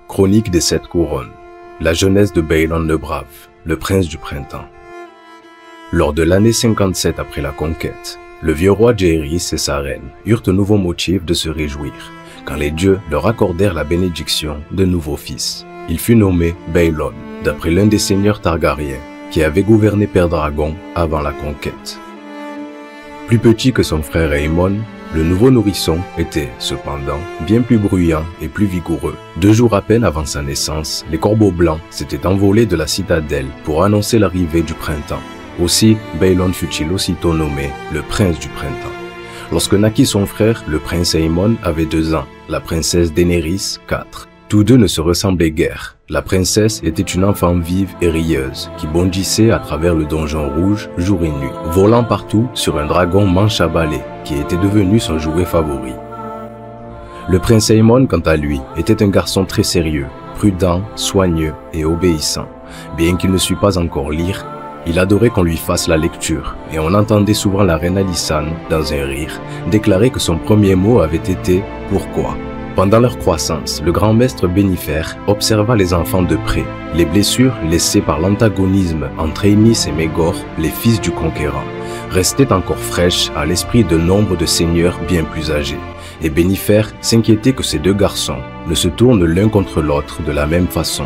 Chronique des 7 couronnes. La jeunesse de Balon le Brave, le prince du printemps. Lors de l'année 57 après la conquête, le vieux roi Jaehaerys et sa reine eurent un nouveau motif de se réjouir, quand les dieux leur accordèrent la bénédiction de nouveaux fils. Il fut nommé Balon, d'après l'un des seigneurs Targaryens, qui avait gouverné Pendragon avant la conquête. Plus petit que son frère Aemon, le nouveau nourrisson était, cependant, bien plus bruyant et plus vigoureux. 2 jours à peine avant sa naissance, les corbeaux blancs s'étaient envolés de la citadelle pour annoncer l'arrivée du printemps. Aussi, Balon fut-il aussitôt nommé le prince du printemps. Lorsque naquit son frère, le prince Aemon avait 2 ans, la princesse Daenerys 4. Tous deux ne se ressemblaient guère. La princesse était une enfant vive et rieuse qui bondissait à travers le donjon rouge jour et nuit, volant partout sur un dragon manche à balai qui était devenu son jouet favori. Le prince Aemon, quant à lui, était un garçon très sérieux, prudent, soigneux et obéissant. Bien qu'il ne sût pas encore lire, il adorait qu'on lui fasse la lecture et on entendait souvent la reine Alysanne, dans un rire, déclarer que son premier mot avait été « Pourquoi ?» Pendant leur croissance, le grand maître Bénifer observa les enfants de près. Les blessures laissées par l'antagonisme entre Aenys et Maegor, les fils du conquérant, restaient encore fraîches à l'esprit de nombre de seigneurs bien plus âgés. Et Bénifer s'inquiétait que ces 2 garçons ne se tournent l'un contre l'autre de la même façon,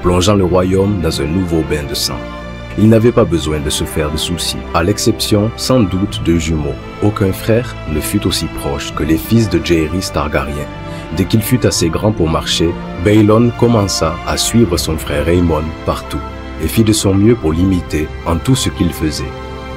plongeant le royaume dans un nouveau bain de sang. Il n'avait pas besoin de se faire de soucis, à l'exception sans doute de jumeaux. Aucun frère ne fut aussi proche que les fils de Jaehaerys Targaryen. Dès qu'il fut assez grand pour marcher, Balon commença à suivre son frère Aemon partout et fit de son mieux pour l'imiter en tout ce qu'il faisait.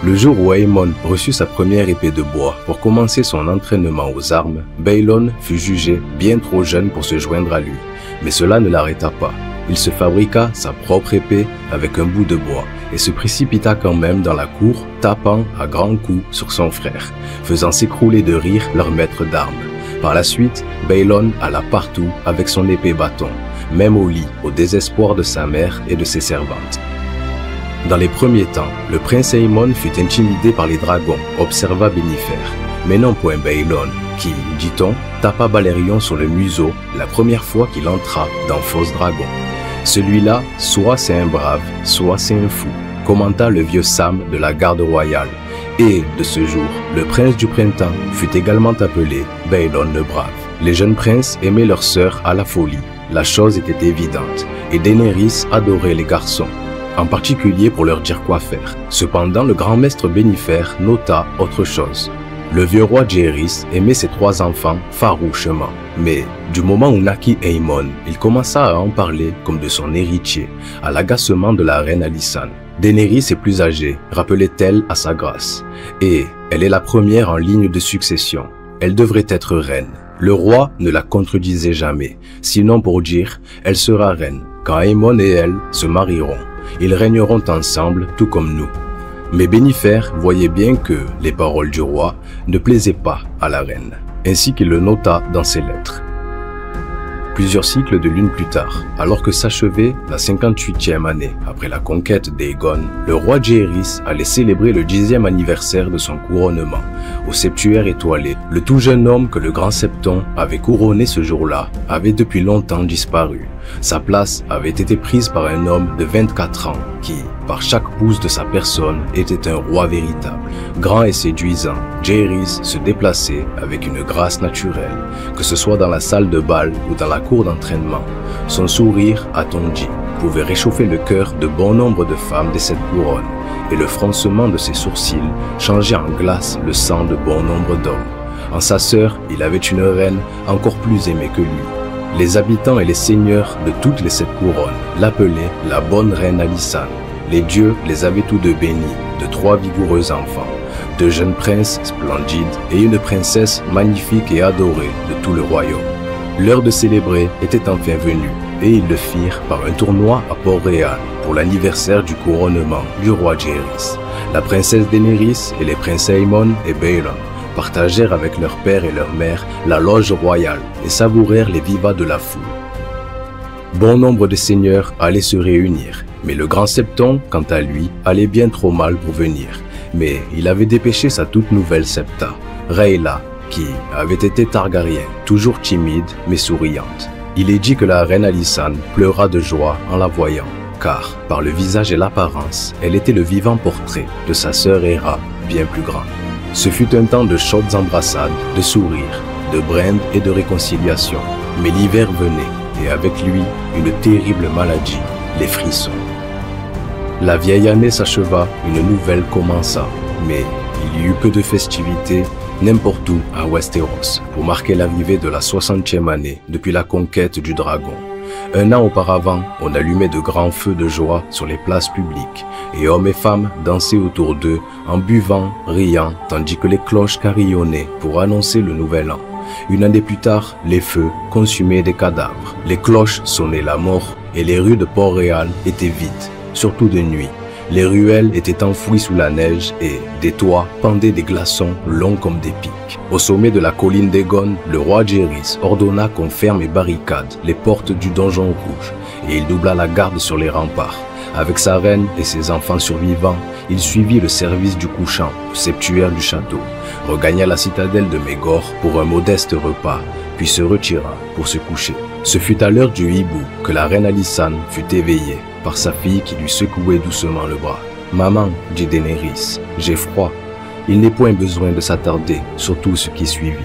Le jour où Aemon reçut sa première épée de bois pour commencer son entraînement aux armes, Balon fut jugé bien trop jeune pour se joindre à lui. Mais cela ne l'arrêta pas. Il se fabriqua sa propre épée avec un bout de bois et se précipita quand même dans la cour, tapant à grands coups sur son frère, faisant s'écrouler de rire leur maître d'armes. Par la suite, Balon alla partout avec son épée bâton, même au lit, au désespoir de sa mère et de ses servantes. Dans les premiers temps, le prince Aemon fut intimidé par les dragons, observa Bénifer, mais non point Balon, qui, dit-on, tapa Balerion sur le museau la première fois qu'il entra dans Fosse Dragon. Celui-là, soit c'est un brave, soit c'est un fou, commenta le vieux Sam de la garde royale. Et, de ce jour, le prince du printemps fut également appelé Balon le Brave. Les jeunes princes aimaient leur sœur à la folie, la chose était évidente, et Daenerys adorait les garçons, en particulier pour leur dire quoi faire. Cependant, le grand maître Bénifer nota autre chose. Le vieux roi Jaehaerys aimait ses 3 enfants farouchement, mais du moment où naquit Aemon, il commença à en parler comme de son héritier, à l'agacement de la reine Alysanne. Daenerys est plus âgée, rappelait-elle à sa grâce, et elle est la première en ligne de succession. Elle devrait être reine. Le roi ne la contredisait jamais, sinon pour dire « elle sera reine » quand Aemon et elle se marieront. Ils régneront ensemble tout comme nous. Mais Bénifer voyait bien que les paroles du roi ne plaisaient pas à la reine, ainsi qu'il le nota dans ses lettres. Plusieurs cycles de lune plus tard, alors que s'achevait la 58e année après la conquête d'Aegon, le roi Jaehaerys allait célébrer le 10e anniversaire de son couronnement. Au septuaire étoilé, le tout jeune homme que le grand Septon avait couronné ce jour-là avait depuis longtemps disparu. Sa place avait été prise par un homme de 24 ans qui, par chaque pouce de sa personne, était un roi véritable. Grand et séduisant, Jaehaerys se déplaçait avec une grâce naturelle, que ce soit dans la salle de bal ou dans la cour d'entraînement. Son sourire, a-t-on dit, pouvait réchauffer le cœur de bon nombre de femmes des 7 couronnes, et le froncement de ses sourcils changeait en glace le sang de bon nombre d'hommes. En sa sœur, il avait une reine encore plus aimée que lui. Les habitants et les seigneurs de toutes les 7 couronnes l'appelaient la bonne reine Alysanne. Les dieux les avaient tous 2 bénis de 3 vigoureux enfants, 2 jeunes princes splendides et une princesse magnifique et adorée de tout le royaume. L'heure de célébrer était enfin venue et ils le firent par un tournoi à Port-Réal pour l'anniversaire du couronnement du roi Jaehaerys. La princesse Daenerys et les princes Aemon et Balon partagèrent avec leur père et leur mère la loge royale et savourèrent les vivats de la foule. Bon nombre de seigneurs allaient se réunir, mais le grand Septon, quant à lui, allait bien trop mal pour venir. Mais il avait dépêché sa toute nouvelle septa, Rhaella, qui avait été Targaryen, toujours timide mais souriante. Il est dit que la reine Alysanne pleura de joie en la voyant, car, par le visage et l'apparence, elle était le vivant portrait de sa sœur Héra, bien plus grande. Ce fut un temps de chaudes embrassades, de sourires, de brindilles et de réconciliation. Mais l'hiver venait, et avec lui, une terrible maladie, les frissons. La vieille année s'acheva, une nouvelle commença, mais il y eut peu de festivités n'importe où à Westeros pour marquer l'arrivée de la 60e année depuis la conquête du dragon. Un an auparavant, on allumait de grands feux de joie sur les places publiques et hommes et femmes dansaient autour d'eux en buvant, riant, tandis que les cloches carillonnaient pour annoncer le nouvel an. Une année plus tard, les feux consumaient des cadavres, les cloches sonnaient la mort et les rues de Port-Réal étaient vides, surtout de nuit. Les ruelles étaient enfouies sous la neige et, des toits, pendaient des glaçons longs comme des pics. Au sommet de la colline d'Aegon, le roi Jaehaerys ordonna qu'on ferme et barricade les portes du donjon rouge et il doubla la garde sur les remparts. Avec sa reine et ses enfants survivants, il suivit le service du couchant au septuaire du château, regagna la citadelle de Mégor pour un modeste repas, puis se retira pour se coucher. Ce fut à l'heure du hibou que la reine Alysanne fut éveillée par sa fille qui lui secouait doucement le bras. « Maman, dit Daenerys, j'ai froid. » Il n'est point besoin de s'attarder sur tout ce qui suivit.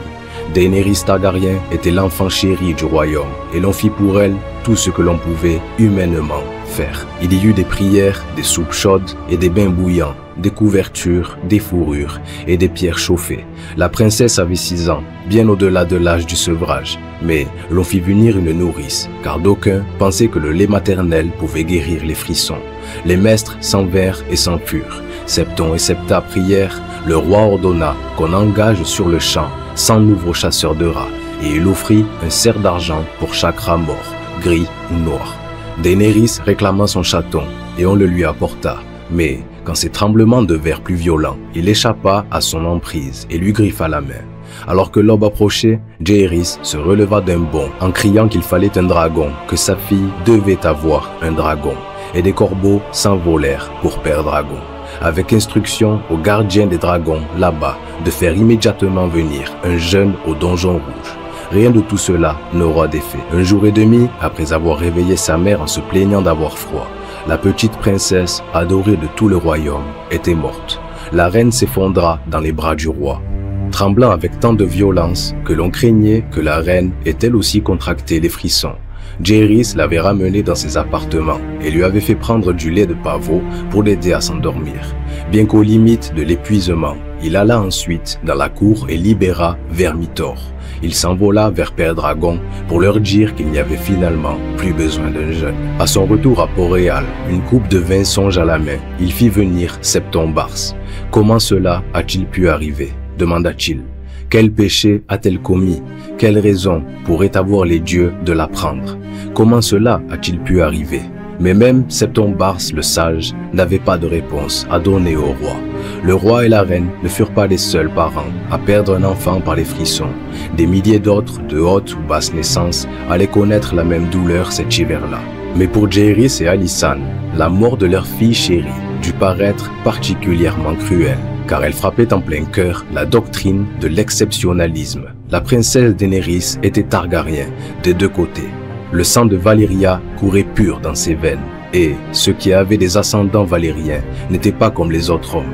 Daenerys Targaryen était l'enfant chéri du royaume et l'on fit pour elle tout ce que l'on pouvait humainement faire. Il y eut des prières, des soupes chaudes et des bains bouillants, des couvertures, des fourrures et des pierres chauffées. La princesse avait 6 ans, bien au-delà de l'âge du sevrage, mais l'on fit venir une nourrice, car d'aucuns pensaient que le lait maternel pouvait guérir les frissons. Les maîtres s'en vinrent et s'en furent. Septon et Septa prièrent, le roi ordonna qu'on engage sur le champ 100 nouveaux chasseurs de rats, et il offrit un cerf d'argent pour chaque rat mort, gris ou noir. Daenerys réclama son chaton, et on le lui apporta, mais quand ses tremblements devinrent plus violents, il échappa à son emprise et lui griffa la main. Alors que l'aube approchait, Jaehaerys se releva d'un bond en criant qu'il fallait un dragon, que sa fille devait avoir un dragon, et des corbeaux s'envolèrent pour Père Dragon, avec instruction aux gardiens des dragons là-bas de faire immédiatement venir un jeune au donjon rouge. Rien de tout cela n'aura d'effet. Un jour et demi, après avoir réveillé sa mère en se plaignant d'avoir froid, la petite princesse, adorée de tout le royaume, était morte. La reine s'effondra dans les bras du roi, tremblant avec tant de violence que l'on craignait que la reine ait elle aussi contracté les frissons. Jaehaerys l'avait ramenée dans ses appartements et lui avait fait prendre du lait de pavot pour l'aider à s'endormir. Bien qu'aux limites de l'épuisement, il alla ensuite dans la cour et libéra Vermithor. Il s'envola vers Père Dragon pour leur dire qu'il n'y avait finalement plus besoin d'un jeune. À son retour à Port-Réal, une coupe de vin songe à la main, il fit venir Septon Bars. « Comment cela a-t-il pu arriver ?» demanda-t-il. « Quel péché a-t-elle commis? Quelle raison pourraient avoir les dieux de la prendre? Comment cela a-t-il pu arriver ?» Mais même Septon Bars le sage n'avait pas de réponse à donner au roi. Le roi et la reine ne furent pas les seuls parents à perdre un enfant par les frissons. Des milliers d'autres, de haute ou basse naissance, allaient connaître la même douleur cet hiver-là. Mais pour Jaehaerys et Alysanne, la mort de leur fille chérie dut paraître particulièrement cruelle, car elle frappait en plein cœur la doctrine de l'exceptionnalisme. La princesse Daenerys était Targaryen des deux côtés. Le sang de Valyria courait pur dans ses veines, et ceux qui avaient des ascendants valériens n'étaient pas comme les autres hommes.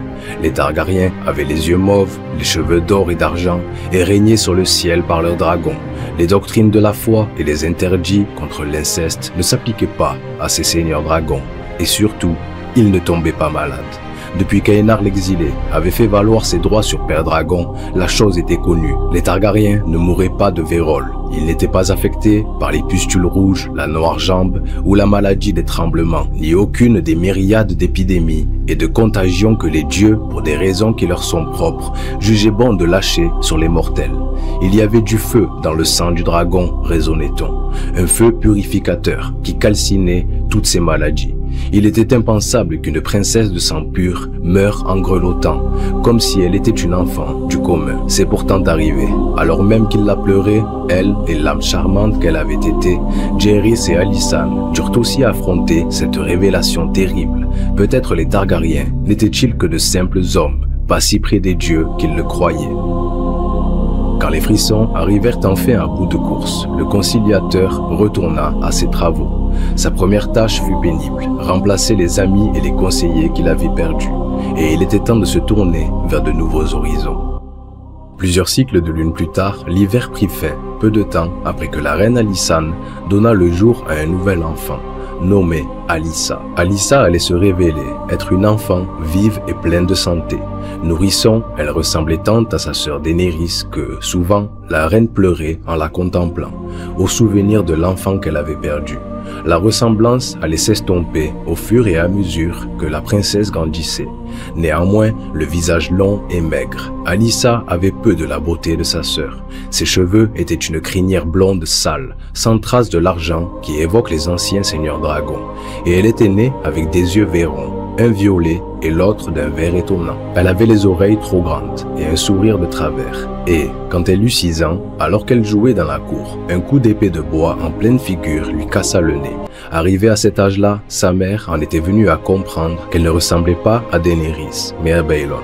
Les Targaryens avaient les yeux mauves, les cheveux d'or et d'argent, et régnaient sur le ciel par leurs dragons. Les doctrines de la foi et les interdits contre l'inceste ne s'appliquaient pas à ces seigneurs dragons, et surtout, ils ne tombaient pas malades. Depuis qu'Aenar l'exilé avait fait valoir ses droits sur Père Dragon, la chose était connue. Les Targaryens ne mouraient pas de vérole. Ils n'étaient pas affectés par les pustules rouges, la noire jambe ou la maladie des tremblements, ni aucune des myriades d'épidémies et de contagions que les dieux, pour des raisons qui leur sont propres, jugeaient bon de lâcher sur les mortels. Il y avait du feu dans le sang du dragon, raisonnait-on. Un feu purificateur qui calcinait toutes ces maladies. Il était impensable qu'une princesse de sang pur meure en grelottant, comme si elle était une enfant du commun. C'est pourtant arrivé. Alors même qu'il la pleurait, elle et l'âme charmante qu'elle avait été, Jaehaerys et Alysanne durent aussi affronter cette révélation terrible. Peut-être les Targaryens n'étaient-ils que de simples hommes, pas si près des dieux qu'ils le croyaient. Quand les frissons arrivèrent enfin à bout de course, le conciliateur retourna à ses travaux. Sa première tâche fut pénible, remplacer les amis et les conseillers qu'il avait perdus. Et il était temps de se tourner vers de nouveaux horizons. Plusieurs cycles de lune plus tard, l'hiver prit fin, peu de temps après que la reine Alysanne donna le jour à un nouvel enfant, nommé Alyssa. Alyssa allait se révéler être une enfant vive et pleine de santé. Nourrisson, elle ressemblait tant à sa sœur Daenerys que, souvent, la reine pleurait en la contemplant, au souvenir de l'enfant qu'elle avait perdu. La ressemblance allait s'estomper au fur et à mesure que la princesse grandissait. Néanmoins, le visage long et maigre, Alyssa avait peu de la beauté de sa sœur. Ses cheveux étaient une crinière blonde sale, sans trace de l'argent qui évoque les anciens seigneurs dragons. Et elle était née avec des yeux verrons, un violet et l'autre d'un vert étonnant. Elle avait les oreilles trop grandes et un sourire de travers. Et, quand elle eut 6 ans, alors qu'elle jouait dans la cour, un coup d'épée de bois en pleine figure lui cassa le nez. Arrivée à cet âge-là, sa mère en était venue à comprendre qu'elle ne ressemblait pas à Daenerys, mais à Baelon.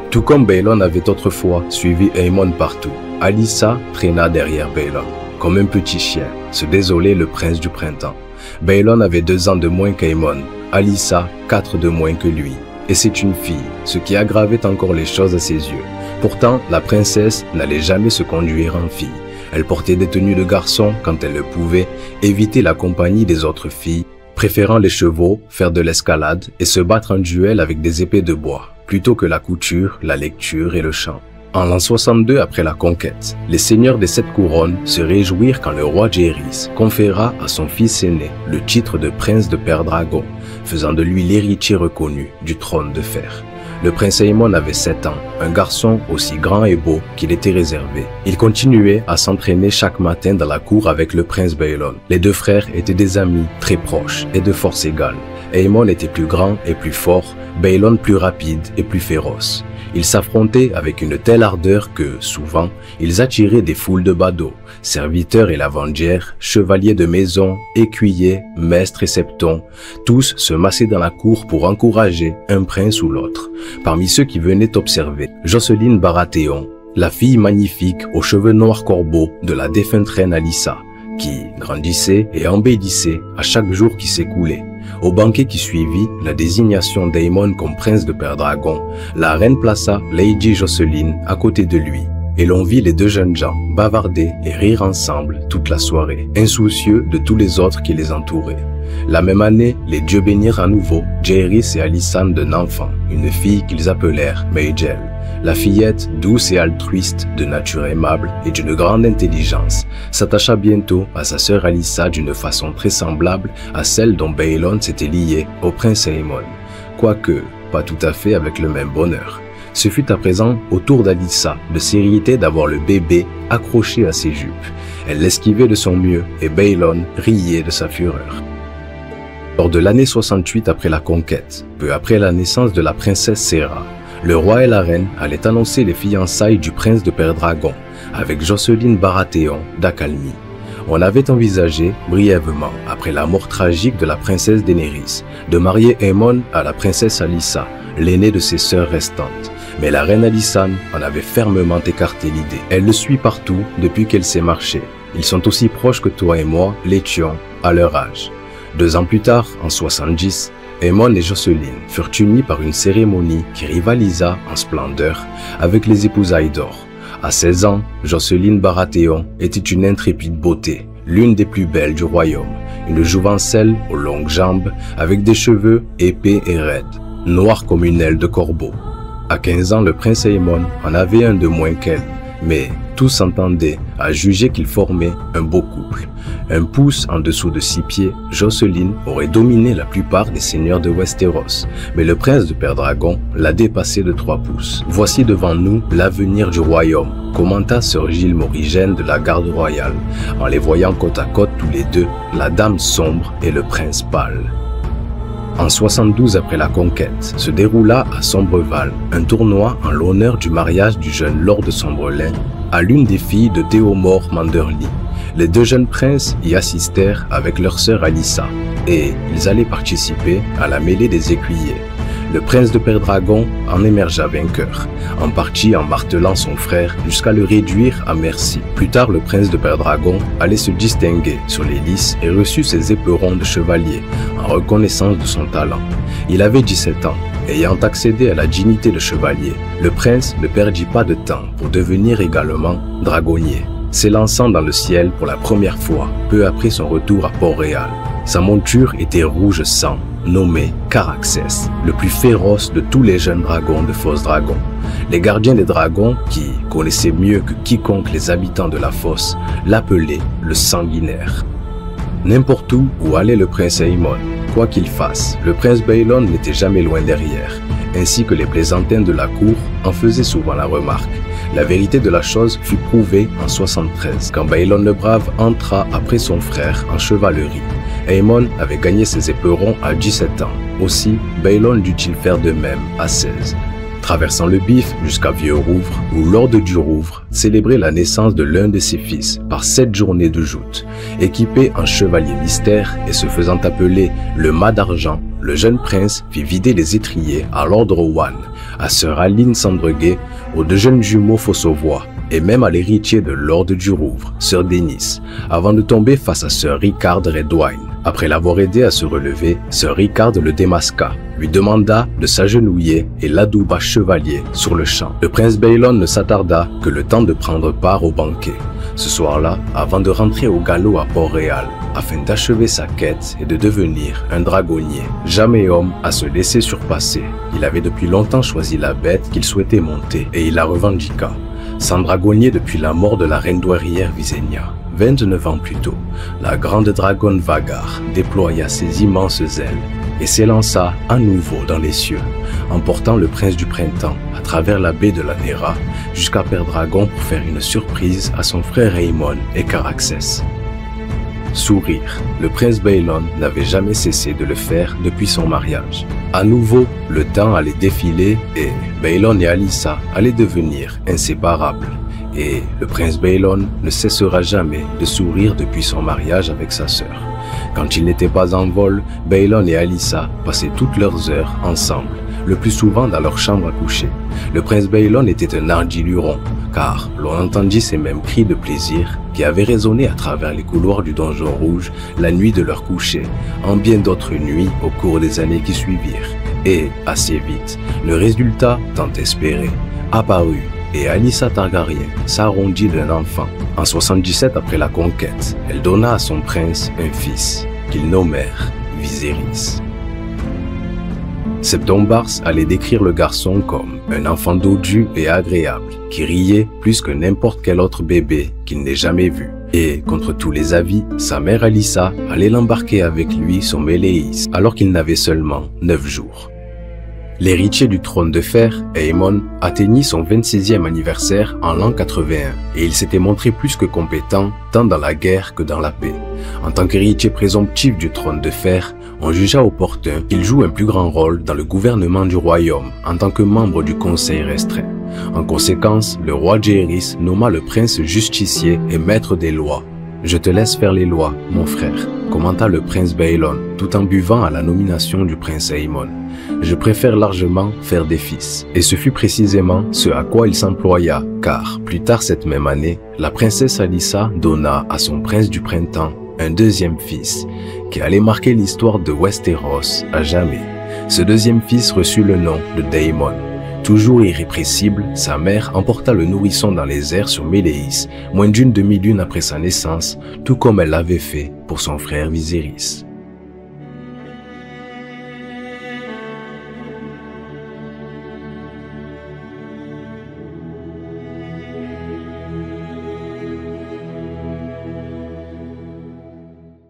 Tout comme Baelon avait autrefois suivi Aemon partout, Alyssa traîna derrière Baelon, comme un petit chien, se désolait le prince du printemps. Baelon avait 2 ans de moins qu'Aemon, Alyssa 4 de moins que lui. Et c'est une fille, ce qui aggravait encore les choses à ses yeux. Pourtant, la princesse n'allait jamais se conduire en fille. Elle portait des tenues de garçon quand elle le pouvait, éviter la compagnie des autres filles, préférant les chevaux, faire de l'escalade et se battre en duel avec des épées de bois, plutôt que la couture, la lecture et le chant. En l'an 62 après la conquête, les seigneurs des 7 couronnes se réjouirent quand le roi Jaehaerys conféra à son fils aîné le titre de prince de Père Dragon, faisant de lui l'héritier reconnu du trône de fer. Le prince Aemon avait 7 ans, un garçon aussi grand et beau qu'il était réservé. Il continuait à s'entraîner chaque matin dans la cour avec le prince Baelon. Les 2 frères étaient des amis très proches et de force égale. Aemon était plus grand et plus fort, Baelon plus rapide et plus féroce. Ils s'affrontaient avec une telle ardeur que, souvent, ils attiraient des foules de badauds, serviteurs et lavandières, chevaliers de maison, écuyers, maîtres et septons, tous se massaient dans la cour pour encourager un prince ou l'autre. Parmi ceux qui venaient observer, Jocelyn Baratheon, la fille magnifique aux cheveux noirs corbeaux de la défunte reine Alyssa, qui grandissait et embellissait à chaque jour qui s'écoulait. Au banquet qui suivit la désignation d'Aemon comme prince de Père Dragon, la reine plaça Lady Jocelyn à côté de lui, et l'on vit les 2 jeunes gens bavarder et rire ensemble toute la soirée, insoucieux de tous les autres qui les entouraient. La même année, les dieux bénirent à nouveau Jaehaerys et Alysanne d'un enfant, une fille qu'ils appelèrent Maegel. La fillette, douce et altruiste, de nature aimable et d'une grande intelligence, s'attacha bientôt à sa sœur Alyssa d'une façon très semblable à celle dont Baelon s'était lié au prince Aemon, quoique pas tout à fait avec le même bonheur. Ce fut à présent au tour d'Alyssa de s'irriter d'avoir le bébé accroché à ses jupes. Elle l'esquivait de son mieux et Baelon riait de sa fureur. Lors de l'année 68 après la conquête, peu après la naissance de la princesse Serra, le roi et la reine allaient annoncer les fiançailles du prince de Père Dragon avec Jocelyn Baratheon d'Accalmie. On avait envisagé, brièvement, après la mort tragique de la princesse Daenerys, de marier Aemon à la princesse Alyssa, l'aînée de ses sœurs restantes. Mais la reine Alysanne en avait fermement écarté l'idée. Elle le suit partout depuis qu'elle sait marcher. Ils sont aussi proches que toi et moi l'étions à leur âge. 2 ans plus tard, en 70, Aemon et Jocelyn furent unis par une cérémonie qui rivalisa en splendeur avec les épousailles d'or. À 16 ans, Jocelyn Baratheon était une intrépide beauté, l'une des plus belles du royaume, une jouvencelle aux longues jambes avec des cheveux épais et raides, noirs comme une aile de corbeau. À 15 ans, le prince Aemon en avait un de moins qu'elle, mais tous s'entendaient à juger qu'ils formaient un beau couple. Un pouce en dessous de 6 pieds, Jocelyn aurait dominé la plupart des seigneurs de Westeros, mais le prince de Père Dragon l'a dépassé de 3 pouces. Voici devant nous l'avenir du royaume, commenta Sir Gilles Morigène de la garde royale, en les voyant côte à côte tous les deux, la dame sombre et le prince pâle. En 72 après la conquête, se déroula à Sombreval un tournoi en l'honneur du mariage du jeune lord de Sombrelin à l'une des filles de Théomore Manderly. Les 2 jeunes princes y assistèrent avec leur sœur Alyssa, et ils allaient participer à la mêlée des écuyers. Le prince de Pendragon en émergea vainqueur, en partie en martelant son frère jusqu'à le réduire à merci. Plus tard, le prince de Pendragon allait se distinguer sur les lices et reçut ses éperons de chevalier en reconnaissance de son talent. Il avait 17 ans. Ayant accédé à la dignité de chevalier, le prince ne perdit pas de temps pour devenir également dragonnier, s'élançant dans le ciel pour la première fois peu après son retour à Port-Réal. Sa monture était rouge sang, nommé Caraxès, le plus féroce de tous les jeunes dragons de Fosse Dragon. Les gardiens des dragons, qui connaissaient mieux que quiconque les habitants de la fosse, l'appelaient le sanguinaire. N'importe où allait le prince Aemon, quoi qu'il fasse, le prince Baelon n'était jamais loin derrière, ainsi que les plaisantins de la cour en faisaient souvent la remarque. La vérité de la chose fut prouvée en 73, quand Baelon le Brave entra après son frère en chevalerie. Aemon avait gagné ses éperons à 17 ans. Aussi, Baelon dut-il faire de même à 16. Traversant le Bif jusqu'à Vieux-Rouvre, où Lord du Rouvre célébrait la naissance de l'un de ses fils par 7 journées de joute. Équipé en chevalier mystère et se faisant appeler le Mât d'Argent, le jeune prince fit vider les étriers à Lord Rowan, à sœur Aline Sandreguet, aux 2 jeunes jumeaux Fossauvois, et même à l'héritier de Lord du Rouvre, sœur Denis, avant de tomber face à sœur Ricarde Redwine. Après l'avoir aidé à se relever, sœur Ricarde le démasqua, lui demanda de s'agenouiller et l'adouba chevalier sur le champ. Le prince Baelon ne s'attarda que le temps de prendre part au banquet. Ce soir-là, avant de rentrer au galop à Port-Réal, afin d'achever sa quête et de devenir un dragonnier. Jamais homme à se laisser surpasser. Il avait depuis longtemps choisi la bête qu'il souhaitait monter et il la revendiqua. Sans dragonnier depuis la mort de la reine douairière Visenya. 29 ans plus tôt, la grande dragonne Vagar déploya ses immenses ailes et s'élança à nouveau dans les cieux, emportant le prince du printemps à travers la baie de la Nera jusqu'à Pendragon pour faire une surprise à son frère Aemon et Caraxès. Sourire, le prince Baelon n'avait jamais cessé de le faire depuis son mariage. À nouveau, le temps allait défiler et Baelon et Alyssa allaient devenir inséparables. Et le prince Baelon ne cessera jamais de sourire depuis son mariage avec sa sœur. Quand ils n'étaient pas en vol, Baelon et Alyssa passaient toutes leurs heures ensemble, le plus souvent dans leur chambre à coucher. Le prince Baelon était un ardiluron, car l'on entendit ces mêmes cris de plaisir qui avaient résonné à travers les couloirs du donjon rouge la nuit de leur coucher, en bien d'autres nuits au cours des années qui suivirent. Et, assez vite, le résultat tant espéré apparut. Et Alyssa Targaryen s'arrondit d'un enfant. En 77 après la conquête, elle donna à son prince un fils, qu'ils nommèrent Viserys. Septombars allait décrire le garçon comme un enfant dodu et agréable, qui riait plus que n'importe quel autre bébé qu'il n'ait jamais vu. Et, contre tous les avis, sa mère Alyssa allait l'embarquer avec lui sur Méléis, alors qu'il n'avait seulement 9 jours. L'héritier du trône de fer, Aemon, atteignit son 26e anniversaire en l'an 81 et il s'était montré plus que compétent tant dans la guerre que dans la paix. En tant qu'héritier présomptif du trône de fer, on jugea opportun qu'il joue un plus grand rôle dans le gouvernement du royaume en tant que membre du conseil restreint. En conséquence, le roi Jaehaerys nomma le prince justicier et maître des lois. « Je te laisse faire les lois, mon frère », commenta le prince Baelon, tout en buvant à la nomination du prince Aemon. « Je préfère largement faire des fils. » Et ce fut précisément ce à quoi il s'employa, car, plus tard cette même année, la princesse Alyssa donna à son prince du printemps un 2e fils, qui allait marquer l'histoire de Westeros à jamais. Ce 2e fils reçut le nom de Daemon. Toujours irrépressible, sa mère emporta le nourrisson dans les airs sur Méléis, moins d'une demi-lune après sa naissance, tout comme elle l'avait fait pour son frère Viserys.